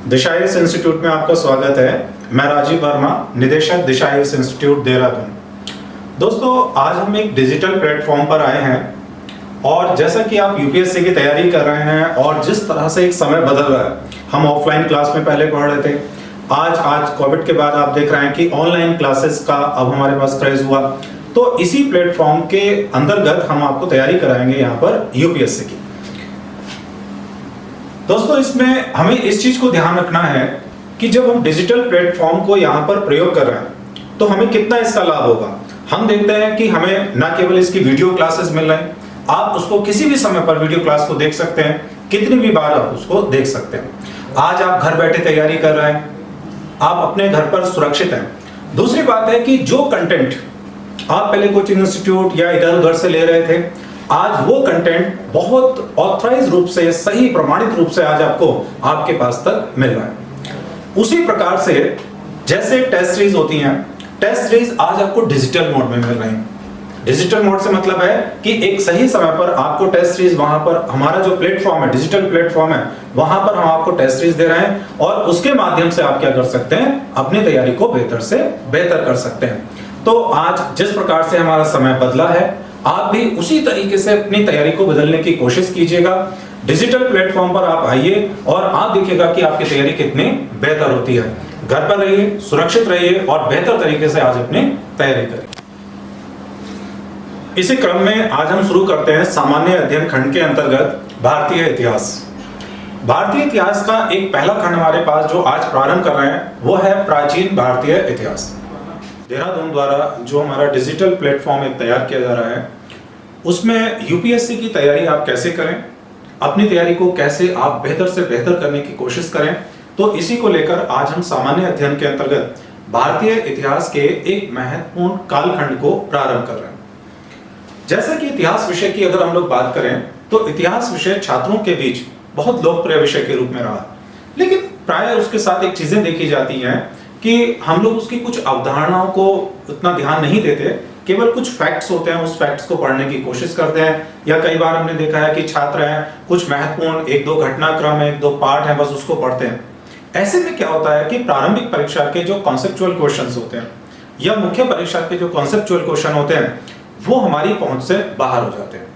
दिशा Ayush institute में आपका स्वागत है। मैं राजीव वर्मा, निदेशक दिशा आयुष इंस्टीट्यूट देहरादून। दोस्तों, आज हम एक डिजिटल प्लेटफॉर्म पर आए हैं और जैसा कि आप यूपीएससी की तैयारी कर रहे हैं और जिस तरह से एक समय बदल रहा है, हम ऑफलाइन क्लास में पहले पढ़ रहे थे, आज कोविड के बाद आप देख रहे हैं कि ऑनलाइन क्लासेस का अब हमारे पास क्रेज हुआ। तो इसी प्लेटफॉर्म के अंतर्गत हम आपको तैयारी कराएंगे यहाँ पर यूपीएससी की। दोस्तों, इसमें हमें इस चीज को ध्यान रखना है कि जब हम डिजिटल प्लेटफॉर्म को यहाँ पर प्रयोग कर रहे हैं तो हमें कितना इसका लाभ होगा। हम देखते हैं कि हमें न केवल इसकी वीडियो क्लासेस मिल रहे हैं, आप उसको किसी भी समय पर वीडियो क्लास को देख सकते हैं, कितनी भी बार आप उसको देख सकते हैं। आज आप घर बैठे तैयारी कर रहे हैं, आप अपने घर पर सुरक्षित हैं। दूसरी बात है कि जो कंटेंट आप पहले कोचिंग इंस्टीट्यूट या इधर उधर से ले रहे थे, आज वो कंटेंट बहुत ऑथराइज रूप से, सही प्रमाणित रूप से आज आपको आपके पास तक मिल रहा है। उसी प्रकार से जैसे टेस्ट सीरीज होती हैं, टेस्ट सीरीज आज आपको डिजिटल मोड में मिल रही हैं। डिजिटल मोड से मतलब है कि एक सही समय पर आपको टेस्ट सीरीज, वहां पर हमारा जो प्लेटफॉर्म है, डिजिटल प्लेटफॉर्म है, वहां पर हम आपको टेस्ट सीरीज दे रहे हैं और उसके माध्यम से आप क्या कर सकते हैं, अपनी तैयारी को बेहतर से बेहतर कर सकते हैं। तो आज जिस प्रकार से हमारा समय बदला है, आप भी उसी तरीके से अपनी तैयारी को बदलने की कोशिश कीजिएगा। डिजिटल प्लेटफॉर्म पर आप आइए और आप देखिएगा कि आपकी तैयारी कितनी बेहतर होती है। घर पर रहिए, सुरक्षित रहिए और बेहतर तरीके से आज अपनी तैयारी करिए। इसी क्रम में आज हम शुरू करते हैं सामान्य अध्ययन खंड के अंतर्गत भारतीय इतिहास। भारतीय इतिहास का एक पहला खंड हमारे पास जो आज प्रारंभ कर रहे हैं वो है प्राचीन भारतीय इतिहास। देहरादून द्वारा जो हमारा डिजिटल प्लेटफॉर्म एक तैयार किया जा रहा है, उसमें यूपीएससी की तैयारी आप कैसे करें, अपनी तैयारी को कैसे आप बेहतर से बेहतर करने की कोशिश करें, तो इसी को लेकर आज हम सामान्य अध्ययन के अंतर्गत भारतीय इतिहास के एक महत्वपूर्ण कालखंड को प्रारंभ कर रहे हैं। जैसा कि इतिहास विषय की अगर हम लोग बात करें तो इतिहास विषय छात्रों के बीच बहुत लोकप्रिय विषय के रूप में रहा, लेकिन प्राय उसके साथ एक चीजें देखी जाती हैं कि हम लोग उसकी कुछ अवधारणाओं को उतना ध्यान नहीं देते, केवल कुछ फैक्ट्स होते हैं, उस फैक्ट्स को पढ़ने की कोशिश करते हैं। या कई बार हमने देखा है कि छात्र हैं, कुछ महत्वपूर्ण एक दो घटनाक्रम है, एक दो पाठ है, बस उसको पढ़ते हैं। ऐसे में क्या होता है कि प्रारंभिक परीक्षा के जो कॉन्सेप्चुअल क्वेश्चंस होते हैं या मुख्य परीक्षा के जो कॉन्सेप्चुअल क्वेश्चन होते हैं वो हमारी पहुंच से बाहर हो जाते हैं।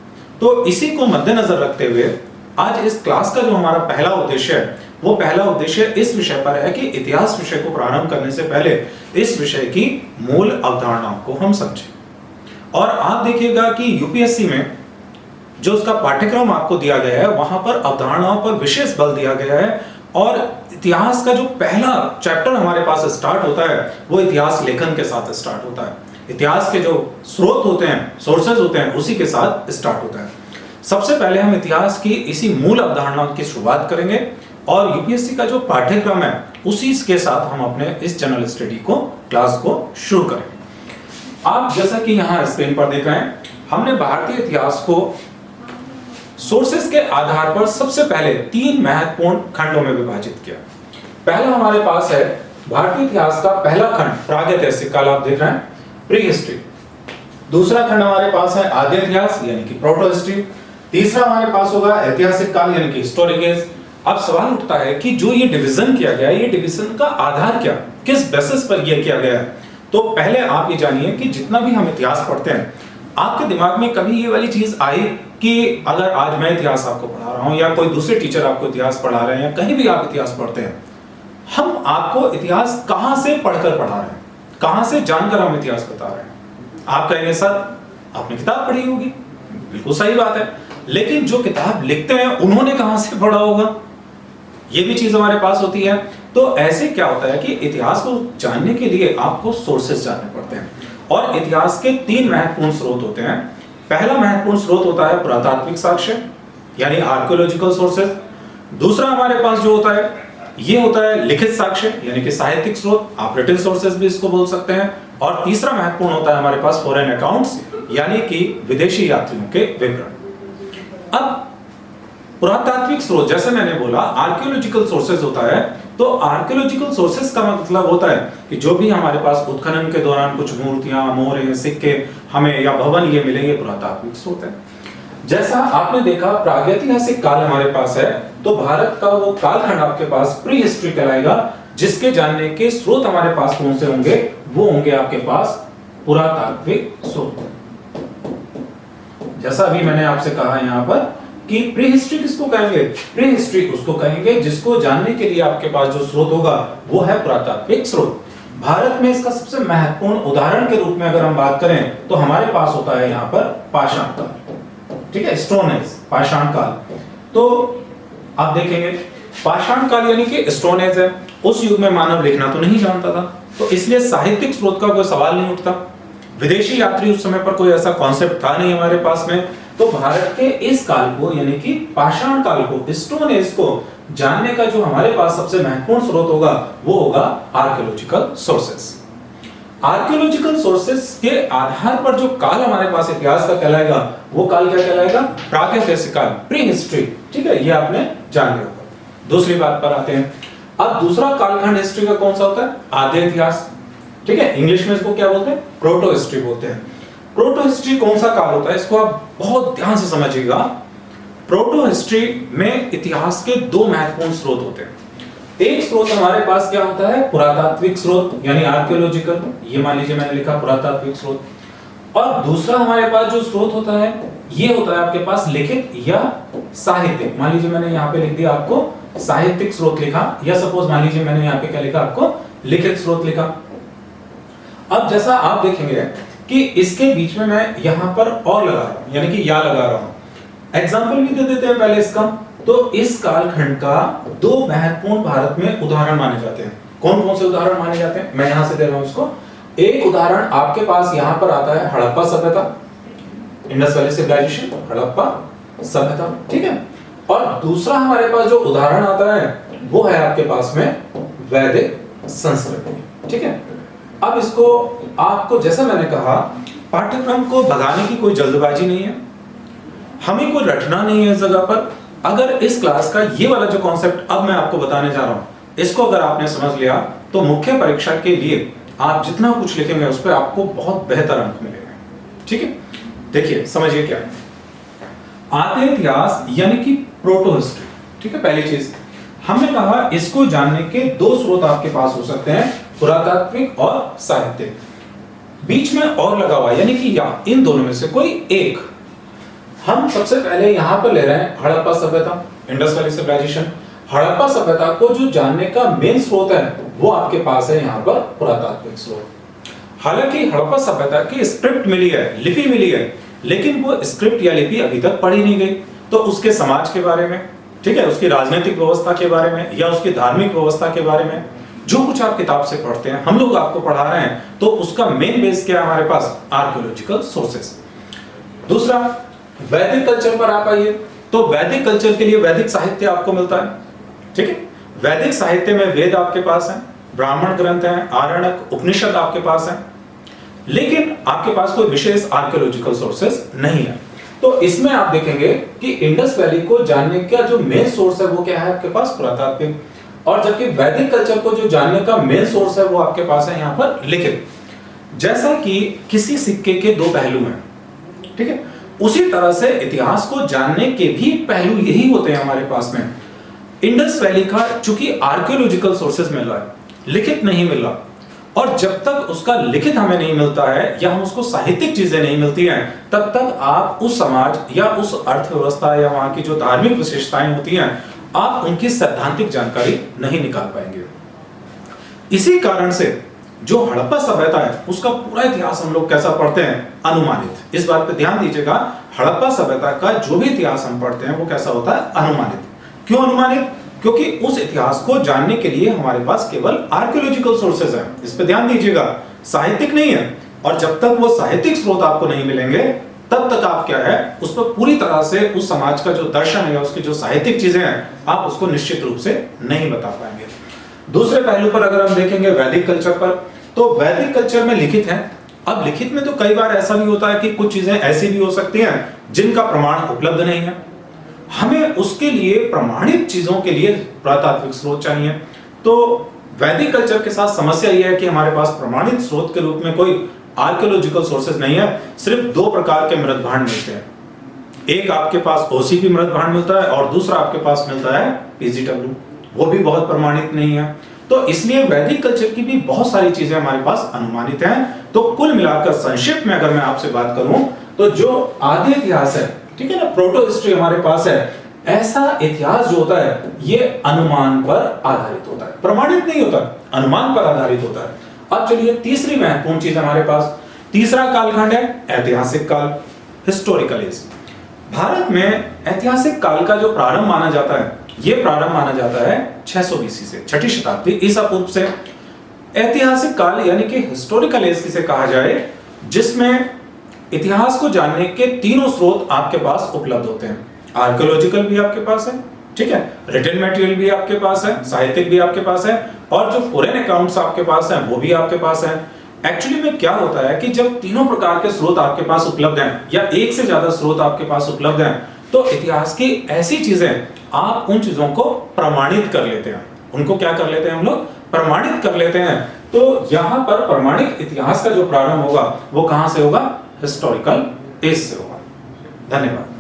तो इसी को मद्देनजर रखते हुए आज इस क्लास का जो हमारा पहला उद्देश्य है, वो पहला उद्देश्य इस विषय पर है कि इतिहास विषय को प्रारंभ करने से पहले इस विषय की मूल अवधारणाओं को हम समझें। और आप देखिएगा कि यूपीएससी में जो उसका पाठ्यक्रम आपको दिया गया है, वहां पर अवधारणाओं पर विशेष बल दिया गया है और इतिहास का जो पहला चैप्टर हमारे पास स्टार्ट होता है वो इतिहास लेखन के साथ स्टार्ट होता है। इतिहास के जो स्रोत होते हैं, सोर्सेज होते हैं, उसी के साथ स्टार्ट होता है। सबसे पहले हम इतिहास की इसी मूल अवधारणाओं की शुरुआत करेंगे और यूपीएससी का जो पाठ्यक्रम है उसी के साथ हम अपने इस जनरल स्टडी को क्लास को शुरू करेंगे। आप जैसा कि यहाँ स्क्रीन पर देख रहे हैं, हमने भारतीय इतिहास को सोर्सेस के आधार पर सबसे पहले तीन महत्वपूर्ण खंडों में विभाजित किया। पहला हमारे पास है भारतीय इतिहास का पहला खंड प्रागैतिहासिक काल, आप देख रहे हैं, प्री हिस्ट्री। दूसरा खंड हमारे पास है आद्य इतिहास यानी कि प्रोटो हिस्ट्री। तीसरा हमारे पास होगा ऐतिहासिक काल यानी कि हिस्टोरिक एज। अब सवाल उठता है कि जो ये डिवीजन किया गया है, ये डिवीजन का आधार क्या, किस बेसिस पर यह किया गया है। तो पहले आप ये जानिए कि जितना भी हम इतिहास पढ़ते हैं, आपके दिमाग में कभी ये वाली चीज आई कि अगर आज मैं इतिहास आपको पढ़ा रहा हूं या कोई दूसरे टीचर आपको इतिहास पढ़ा रहे हैं या कहीं भी आप इतिहास पढ़ते हैं, हम आपको इतिहास कहां से पढ़कर पढ़ा रहे हैं, कहां से जानकर हम इतिहास बता रहे हैं? आप कहेंगे सर आपने किताब पढ़ी होगी, बिल्कुल सही बात है, लेकिन जो किताब लिखते हैं उन्होंने कहां से पढ़ा होगा, ये भी चीज हमारे पास होती है। तो ऐसे क्या होता है कि इतिहास को जानने के लिए आपको सोर्सेस जानने पड़ते हैं और इतिहास के तीन महत्वपूर्ण स्रोत होते हैं। पहला महत्वपूर्ण स्रोत होता है पुरातात्विक साक्ष्य यानी आर्कियोलॉजिकल सोर्सेस। दूसरा हमारे पास जो होता है ये होता है लिखित साक्ष्य यानी कि साहित्यिक स्रोत, आप रिटन सोर्सेस भी इसको बोल सकते हैं। और तीसरा महत्वपूर्ण होता है हमारे पास फॉरेन अकाउंट्स यानी कि विदेशी यात्रियों के विवरण। अब पुरातात्विक स्रोत, जैसे मैंने बोला आर्कियोलॉजिकल सोर्सेज होता है, तो आर्कियोलॉजिकल सोर्सेज का मतलब होता है कि जो भी हमारे पास उत्खनन के दौरान कुछ मूर्तियां, मोहरें, सिक्के हमें या भवन ये मिलेंगे, पुरातात्विक स्रोत है। जैसा आपने देखा प्रागैतिहासिक काल हमारे पास है, तो भारत का वो कालखंड आपके पास प्री हिस्ट्री कहलाएगा, जिसके जानने के स्रोत हमारे पास कौन से होंगे, वो होंगे आपके पास पुरातात्विक स्रोत। जैसा अभी मैंने आपसे कहा यहां पर कि प्री हिस्ट्री किसको कहेंगे, प्री हिस्ट्री उसको कहेंगे जिसको जानने के लिए आपके पास जो स्रोत होगा वो है पुरातात्विक स्रोत। भारत में इसका सबसे महत्वपूर्ण उदाहरण के रूप में अगर हम बात करें तो हमारे पास होता है यहां पर पाषाण काल, ठीक है, स्टोन एज, पाषाण काल। तो आप देखेंगे पाषाण काल यानी कि स्टोन एज है, उस युग में मानव लिखना तो नहीं जानता था, तो इसलिए साहित्यिक स्रोत का कोई सवाल नहीं उठता। विदेशी यात्री उस समय पर कोई ऐसा कॉन्सेप्ट था नहीं हमारे पास में, तो भारत के इस काल को यानी कि पाषाण काल को, स्टोन एज को जानने का जो हमारे पास सबसे महत्वपूर्ण स्रोत होगा वो होगा आर्कियोलॉजिकल सोर्सेस। आर्कियोलॉजिकल सोर्सेस के आधार पर जो काल हमारे पास इतिहास का कहलाएगा वो काल क्या कहलाएगा, प्रागैतिहासिक काल, प्री हिस्ट्री, ठीक है, ये आपने जान लिया होगा। दूसरी बात पर आते हैं। अब दूसरा कालखंड हिस्ट्री का कौन सा होता है, आद्य इतिहास, ठीक है, इंग्लिश में इसको क्या बोलते हैं, प्रोटो हिस्ट्री बोलते हैं। प्रोटो हिस्ट्री कौन सा काल होता है, इसको आप बहुत ध्यान से समझिएगा। प्रोटो हिस्ट्री में इतिहास के दो महत्वपूर्ण स्रोत होते हैं। एक स्रोत हमारे पास क्या होता है, पुरातात्विक स्रोत यानी आर्कियोलॉजिकल, ये मान लीजिए मैंने लिखा पुरातात्विक स्रोत, और दूसरा हमारे पास जो स्रोत होता है ये होता है आपके पास लिखित या साहित्यिक। मान लीजिए मैंने यहाँ पे लिख दिया आपको साहित्यिक स्रोत लिखा, या सपोज मान लीजिए मैंने यहाँ पे क्या लिखा, आपको लिखित स्रोत लिखा। अब जैसा आप देखेंगे कि इसके बीच में मैं यहां पर और लगा रहा हूं, यानी कि या लगा रहा हूं। एग्जांपल भी दे देते हैं पहले इसका। तो इस कालखंड का दो महत्वपूर्ण भारत में उदाहरण माने जाते हैं। कौन कौन से उदाहरण माने जाते हैं, मैं यहां से दे रहा हूं इसको। एक उदाहरण आपके पास यहां पर आता है हड़प्पा सभ्यता, इंडस वैली सिविलाइजेशन, हड़प्पा सभ्यता, ठीक है। और दूसरा हमारे पास जो उदाहरण आता है वो है आपके पास में वैदिक संस्कृति, ठीक है। अब इसको आपको, जैसा मैंने कहा, पाठ्यक्रम को भगाने की कोई जल्दबाजी नहीं है, हमें कोई रटना नहीं है इस जगह पर। अगर इस क्लास का ये वाला जो कॉन्सेप्ट अब मैं आपको बताने जा रहा हूं, इसको अगर आपने समझ लिया तो मुख्य परीक्षा के लिए आप जितना कुछ लिखेंगे उस पर आपको बहुत बेहतर अंक मिलेंगे, ठीक है। देखिए समझिए क्या है आद्य इतिहास यानी कि प्रोटो हिस्ट्री, ठीक है। पहली चीज हमने कहा इसको जानने के दो स्रोत आपके पास हो सकते हैं, पुरातात्विक और साहित्यिक। बीच में और लगा हुआ यानी कि या इन दोनों में से कोई एक। हम सबसे पहले यहां पर ले रहे हैं हड़प्पा सभ्यता, इंडस वैली सिविलाइजेशन। हड़प्पा सभ्यता को जो जानने का मेन स्रोत है वो आपके पास है यहां पर पुरातात्विक स्रोत। हालांकि हड़प्पा सभ्यता की स्क्रिप्ट मिली है, लिपि मिली है, लेकिन वो स्क्रिप्ट या लिपि अभी तक पढ़ी नहीं गई। तो उसके समाज के बारे में, ठीक है, उसकी राजनीतिक व्यवस्था के बारे में या उसकी धार्मिक व्यवस्था के बारे में जो कुछ आप किताब से पढ़ते हैं, हम लोग आपको पढ़ा रहे हैं, तो उसका मेन बेस क्या है हमारे पास, आर्कियोलॉजिकल सोर्सेस। दूसरा वैदिक कल्चर पर आप आइए, तो वैदिक कल्चर के लिए वैदिक साहित्य आपको मिलता है, ठीक है। वैदिक साहित्य में वेद आपके पास है, ब्राह्मण ग्रंथ हैं, आरण्यक, उपनिषद आपके पास है, लेकिन आपके पास कोई विशेष आर्कियोलॉजिकल सोर्सेस नहीं है। तो इसमें आप देखेंगे कि इंडस वैली को जानने का जो मेन सोर्स है वो क्या है आपके पास, पुरातात्विक। और जबकि वैदिक कल्चर को जो जानने का मेन सोर्स है वो आपके पास है यहाँ पर लिखित। जैसा कि किसी सिक्के के दो पहलू हैं, ठीक है, उसी तरह से इतिहास को जानने के भी पहलू यही होते हैं हमारे पास में। इंडस वैली का चूंकि आर्कियोलॉजिकल सोर्सेज मिल रहा है, लिखित नहीं मिल रहा, और जब तक उसका लिखित हमें नहीं मिलता है या हम उसको साहित्यिक चीजें नहीं मिलती हैं, तब तक आप उस समाज या उस अर्थव्यवस्था या वहां की जो धार्मिक विशेषताएं होती हैं, आप उनकी सैद्धांतिक जानकारी नहीं निकाल पाएंगे। इसी कारण से जो हड़प्पा सभ्यता है उसका पूरा इतिहास हम लोग कैसा पढ़ते हैं, अनुमानित। इस बात पे ध्यान दीजिएगा, हड़प्पा सभ्यता का जो भी इतिहास हम पढ़ते हैं वो कैसा होता है, अनुमानित। क्यों अनुमानित? क्योंकि उस इतिहास को जानने के लिए हमारे पास केवल आर्कियोलॉजिकल सोर्सेज हैं, इस पे ध्यान दीजिएगा, साहित्यिक नहीं है। और जब तक वो साहित्यिक स्रोत आपको नहीं मिलेंगे तब तक आप क्या है उस पर पूरी तरह से उस समाज का जो दर्शन है, उसकी जो साहित्यिक चीजें हैं, आप उसको निश्चित रूप से नहीं बता पाएंगे। दूसरे पहलू पर अगर हम देखेंगे वैदिक कल्चर पर, तो वैदिक कल्चर में लिखित है। अब लिखित में तो कई बार ऐसा भी होता है कि कुछ चीजें ऐसी भी हो सकती हैं जिनका प्रमाण उपलब्ध नहीं है, हमें उसके लिए प्रमाणित चीजों के लिए पुरातात्विक स्रोत चाहिए। तो वैदिक कल्चर के साथ समस्या यह है कि हमारे पास प्रमाणित स्रोत के रूप में कोई आर्कियोलॉजिकल सोर्सेज नहीं है, सिर्फ दो प्रकार के मृत भांड मिलते हैं। एक आपके पास ओसीपी मृत भांड मिलता है और दूसरा आपके पास मिलता है पीजीडब्ल्यू, वो भी बहुत प्रमाणित नहीं है। तो इसलिए वैदिक कल्चर की भी बहुत सारी चीजें हमारे पास अनुमानित हैं। तो कुल मिलाकर संक्षिप्त में अगर मैं आपसे बात करूं तो जो आदि इतिहास है, ठीक है ना, प्रोटो हिस्ट्री हमारे पास है, ऐसा इतिहास जो होता है ये अनुमान पर आधारित होता है, प्रमाणित नहीं होता, अनुमान पर आधारित होता है। अब चलिए तीसरी महत्वपूर्ण चीज हमारे पास, तीसरा कालखंड है ऐतिहासिक काल, हिस्टोरिकल एज। भारत में ऐतिहासिक काल का जो प्रारंभ माना जाता है, ये प्रारंभ माना जाता है 600 बीसी से, छठी शताब्दी ईसा पूर्व से। ऐतिहासिक काल यानी कि हिस्टोरिकल एज किसे कहा जाए, जिसमें इतिहास को जानने के तीनों स्रोत आपके पास उपलब्ध होते हैं। आर्कियोलॉजिकल भी आपके पास है, ठीक है, रिटन मटेरियल भी आपके पास है, साहित्यिक भी आपके पास है, और जो फॉरेन अकाउंट्स आपके पास हैं वो भी आपके पास है। एक्चुअली में क्या होता है कि जब तीनों प्रकार के स्रोत आपके पास उपलब्ध हैं या एक से ज्यादा स्रोत आपके पास उपलब्ध हैं, तो इतिहास की ऐसी चीजें आप उन चीजों को प्रमाणित कर लेते हैं। उनको क्या कर लेते हैं हम लोग, प्रमाणित कर लेते हैं। तो यहां पर प्रमाणित इतिहास का जो प्रारंभ होगा वो कहां से होगा, हिस्टोरिकल एज से होगा। धन्यवाद।